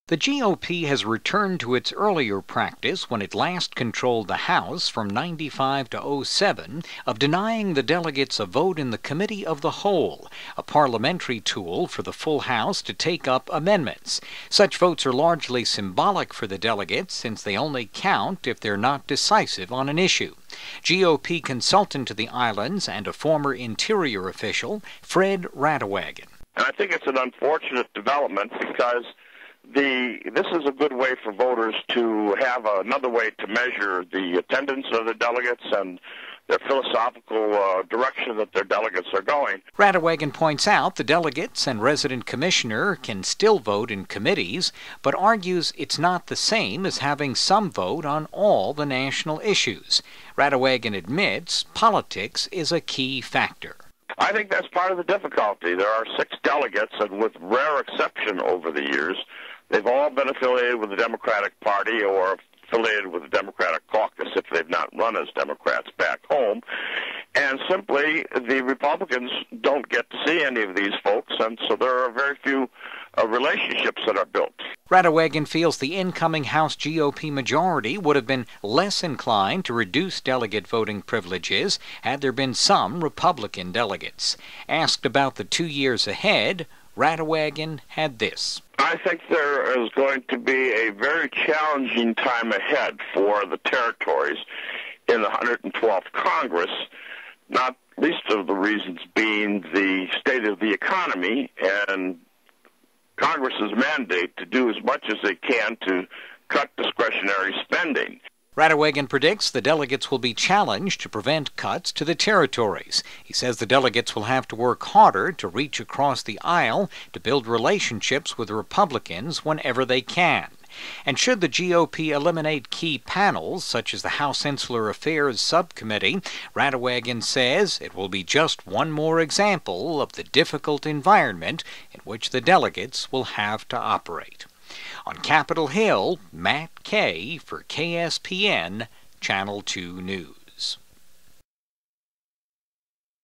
The GOP has returned to its earlier practice when it last controlled the House from 95 to 07 of denying the delegates a vote in the Committee of the Whole, a parliamentary tool for the full House to take up amendments. Such votes are largely symbolic for the delegates since they only count if they're not decisive on an issue. GOP consultant to the islands and a former Interior official, Fred Radewagen. And I think it's an unfortunate development because this is a good way for voters to have another way to measure the attendance of the delegates and their philosophical direction that their delegates are going. Radewagen points out the delegates and resident commissioner can still vote in committees, but argues it's not the same as having some vote on all the national issues. Radewagen admits politics is a key factor. I think that's part of the difficulty. There are 6 delegates, and with rare exception over the years, they've all been affiliated with the Democratic Party or affiliated with the Democratic caucus if they've not run as Democrats back home. And simply, the Republicans don't get to see any of these folks, and so there are very few relationships that are built. Radewagen feels the incoming House GOP majority would have been less inclined to reduce delegate voting privileges had there been some Republican delegates. Asked about the 2 years ahead, Radewagen had this. I think there is going to be a very challenging time ahead for the territories in the 112th Congress, not least of the reasons being the state of the economy and Congress's mandate to do as much as they can to cut discretionary spending. Radewagen predicts the delegates will be challenged to prevent cuts to the territories. He says the delegates will have to work harder to reach across the aisle to build relationships with Republicans whenever they can. And should the GOP eliminate key panels, such as the House Insular Affairs Subcommittee, Radewagen says it will be just one more example of the difficult environment in which the delegates will have to operate. On Capitol Hill, Matt Kaye for KSPN Channel 2 News.